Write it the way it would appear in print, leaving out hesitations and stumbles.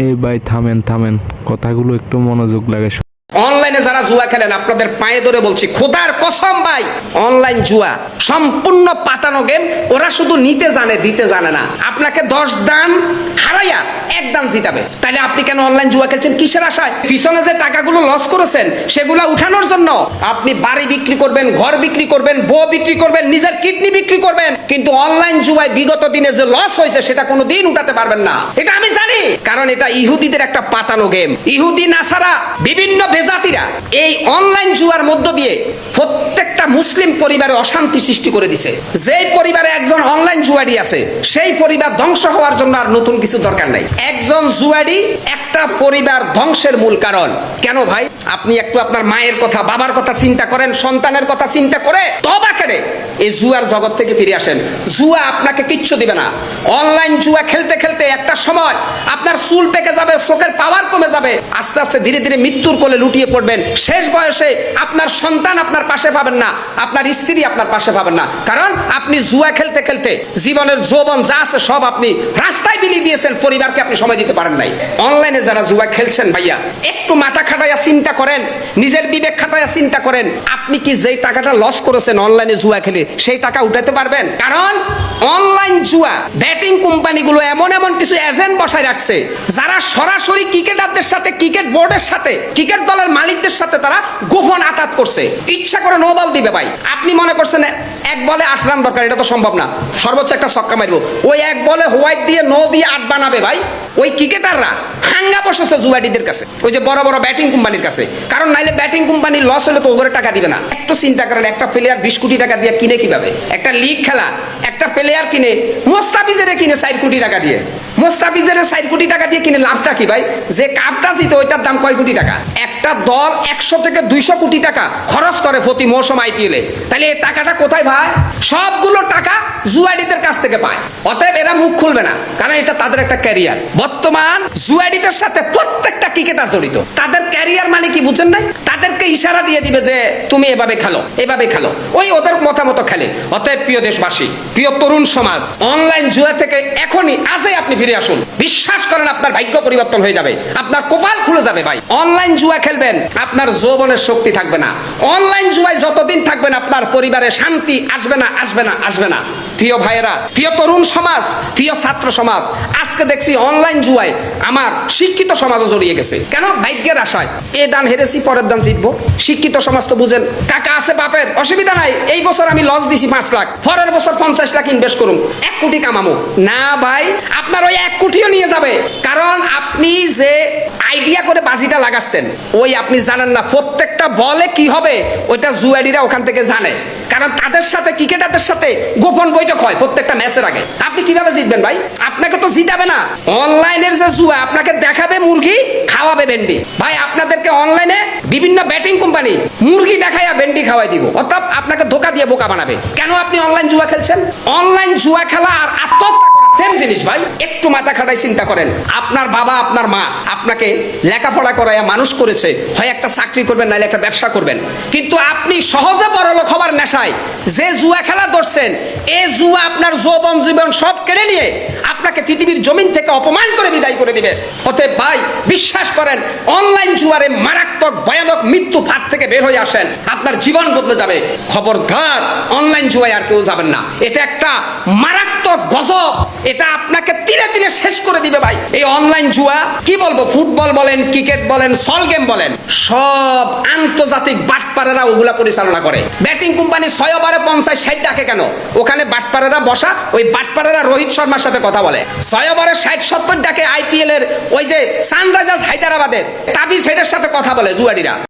এই ভাই থামেন থামেন, কথাগুলো একটু মনোযোগ লাগে। অনলাইনে যারা জুয়া খেলেন আপনাদের পায়ে ধরে বলছি, খোদার কসম ভাই, অনলাইন জুয়া সম্পূর্ণ পাতানো গেম। ওরা শুধু নিতে জানে, দিতে জানে না। আপনাকে 10 দান হারাইয়া 1 দান জিতাবে। তাহলে আপনি কেন অনলাইন জুয়া খেলছেন? কিসের আশায়? পিছনে যে টাকাগুলো লস করেছেন সেগুলো উঠানোর জন্য আপনি বাড়ি বিক্রি করবেন, ঘর বিক্রি করবেন, বউ বিক্রি করবেন, নিজের কিডনি বিক্রি করবেন, কিন্তু অনলাইন জুয়ায় বিগত দিনে যে লস হয়েছে সেটা কোনোদিন উঠাতে পারবেন না। এটা আমি জানি, কারণ এটা ইহুদিদের একটা পাতানো গেম। ইহুদি নাসারা বিভিন্ন বেজাতিরা এই অনলাইন জুয়ার মধ্য দিয়ে প্রত্যেকটা মুসলিম পরিবারে অশান্তি সৃষ্টি করে দিছে। যেই পরিবারে একজন অনলাইন জুয়াড়ি আছে সেই পরিবার ধ্বংস হওয়ার জন্য আর নতুন কিছু দরকার নাই। একজন জুয়াড়ি একটা পরিবার ধ্বংসের মূল কারণ। কেন ভাই? আপনি একটু আপনার মায়ের কথা, বাবার কথা চিন্তা করেন, সন্তানের কথা চিন্তা করে তওবা করে এই জুয়ার জগৎ থেকে ফিরে আসেন। জুয়া আপনাকে কিচ্ছু দিবে না। অনলাইন জুয়া খেলতে খেলতে একটা সময় আপনার চুল পেকে যাবে, চোখের পাওয়ার কমে যাবে, আস্তে আস্তে ধীরে ধীরে মৃত্যুর কোলে লুটিয়ে পড়বেন। শেষ বয়সে আপনার সন্তান আপনার পাশে পাবেন না, আপনার স্ত্রী আপনার পাশে পাবেন না, কারণ আপনি জুয়া খেলতে খেলতে জীবনের যৌবন যা আছে সব আপনি রাস্তায় বিলিয়ে দিয়েছেন, পরিবারকে আপনি সময় দিতে পারেন নাই। অনলাইনে যারা জুয়া খেলছেন ভাইয়া, একটু মাথা খাটাইয়া চিন্তা করেন, নিজের বিবেক খাটাইয়া চিন্তা করেন, আপনি কি যেই টাকাটা লস করেছেন অনলাইনে জুয়া খেলে সেই টাকা উঠাতে পারবেন? কারণ অনলাইন জুয়া ব্যাটিং কোম্পানিগুলো এমন এমন কিছু এজেন্ট বসায় রাখছে যারা সরাসরি ক্রিকেটারদের সাথে, ক্রিকেট বোর্ডের সাথে, ক্রিকেট দলের মালিকদের সাথে তারা গোপন আতাত করছে। ইচ্ছা করে নো বল দিবে ভাই। আপনি মনে করছেন 1 বলে 8 রান দরকার, এটা তো সম্ভব না। সর্বোচ্চ একটা ছক্কা মারবো, ওই 1 বলে হোয়াইট দিয়ে নো দিয়ে 8 বানাবে ভাই। ওই ক্রিকেটাররা হাঙ্গা বসেছে জুয়াডিদের কাছে, ওই যে বড় বড় ব্যাটিং কোম্পানির কাছে। কারণ নাইলে ব্যাটিং কোম্পানি লস হলে তো ওগুলো টাকা দিবে না। একটু চিন্তা করেন, একটা প্লেয়ার 20 কোটি টাকা দিয়ে কিনে কিভাবে? একটা লিগ খেলা একটা প্লেয়ার কিনে, মোস্তাফিজের কিনে 4 কোটি টাকা দিয়ে। মোস্তাফিজের 4 কোটি টাকা দিয়ে কিনে লাভটা কি ভাই? যে কাপটা জিতে ওইটার দাম কয় কোটি টাকা? একটা দল 100 থেকে 200 কোটি টাকা খরচ করে প্রতি মৌসুম আইপিএলে। তাহলে এই টাকাটা কোথায় ভাই? সবগুলো টাকা জুয়াডিদের কাছ থেকে পায়। অতএব এরা মুখ খুলবে না, কারণ এটা তাদের একটা ক্যারিয়ার। বর্তমান জুয়াডিদের সাথে প্রত্যেকটা ক্রিকেটার জড়িত। তাদের ক্যারিয়ার মানে কি বুঝেন নাই? তাদেরকে ইশারা দিয়ে দিবে যে তুমি এভাবে খেলো, এভাবে খেলো, ওই ওদের মতামত খেলে। অতএব প্রিয় দেশবাসী, প্রিয় তরুণ সমাজ, অনলাইন জুয়া থেকে এখনই আজই আপনি ফিরে আসুন। বিশ্বাস করেন আপনার ভাগ্য পরিবর্তন হয়ে যাবে, আপনার কপাল খুলে যাবে ভাই। অনলাইন জুয়া খেলবেন, আপনার যৌবনের শক্তি থাকবে না। অনলাইন জুয়ায় যতদিন থাকবেন আপনার পরিবারে শান্তি আসবে না, আসবে না, আসবে না। প্রিয় ভাইয়েরা, প্রিয় তরুণ সমাজ, প্রিয় ছাত্র সমাজ, আজকে দেখছি অনলাইন জুয়ায় আমার শিক্ষিত সমাজও জড়িয়ে গেছে। কেন? ভাগ্যের আশায়। এ দান হেরেছি, পরের দান জিতবো। শিক্ষিত সমাজ তো বুঝেন, টাকা আছে বাপের, অসুবিধা নাই, এই বছর আমি লস দিছি 5 লাখ, পরের বছর 50 লাখ ইনভেস্ট করুন, 1 কোটি কামামো। না ভাই, আপনার ওই 1 কোটিও নিয়ে যাবে। কারণ আপনি যে আইডিয়া করে বাজিটা লাগাচ্ছেন, ওই আপনি জানেন না প্রত্যেকটা বলে কি হবে, ওইটা জুয়াডিরা ওখান থেকে জানে। কারণ তাদের সাথে, ক্রিকেটারদের সাথে গোপন বৈঠক হয় প্রত্যেকটা ম্যাচের আগে। আপনি কিভাবে জিতবেন ভাই? আপনাকে তো জিতাবে না। অনলাইনের যে জুয়া, আপনাকে দেখাবে মুরগি, খাওয়াবে ভেন্ডি। ভাই আপনাদেরকে অনলাইনে বিভিন্ন ব্যাটিং কোম্পানি মুরগি দেখাইয়া ভেন্ডি খাওয়াই দিব, অর্থাৎ আপনাকে ধোকা দিয়ে বোকা বানাবে। কেন আপনি অনলাইন জুয়া খেলছেন? অনলাইন জুয়া খেলা আর আত্মহত্যা করা সেম জিনিস ভাই। একটু মাথা খাটাই চিন্তা করেন। আপনার বাবা, আপনার মা আপনাকে লেখাপড়া করাইয়া মানুষ করেছে, হয় একটা চাকরি করবেন, নাইলে একটা ব্যবসা করবেন। কিন্তু আপনি সহজে বড়লোক হবার নেশায় যে জুয়া খেলা ধরছেন, এই জুয়া আপনার যৌবন জীবন সব কেড়ে নিয়ে আপনাকে পৃথিবীর জমিন থেকে অপমান করে বিদায় করে দিবে। অতএব ভাই বিশ্বাস করেন, অনলাইন জুয়ারে মারাত্মক ভয়ানক মৃত্যু ফাঁদ থেকে বের হয়ে আসেন, আপনার জীবন বদলে যাবে। খবরদার অনলাইন জুয়ায় আর কেউ যাবেন না। এটা একটা মারাত্মক গজব, এটা আপনাকে ধীরে ধীরে শেষ করে দিবে ভাই। এই অনলাইন জুয়া কি বলবো, ফুটবল বলেন, ক্রিকেট বলেন, সল গেম বলেন, সব আন্তর্জাতিক বাটপারেরা ওগুলা পরিচালনা করে। ব্যাটিং কোম্পানি 6 ওভারে 50-60 ডাকে কেন? ওখানে বাটপারেরা বসা, ওই বাটপারেরা রোহিত শর্মার সাথে কথা বলে। 6 ওভারে 60-70 ডাকে আইপিএল এর ওই যে সানরাইজার্স হায়দ্রাবাদের তাবিজ হেডের সাথে কথা বলে জুয়াডিরা।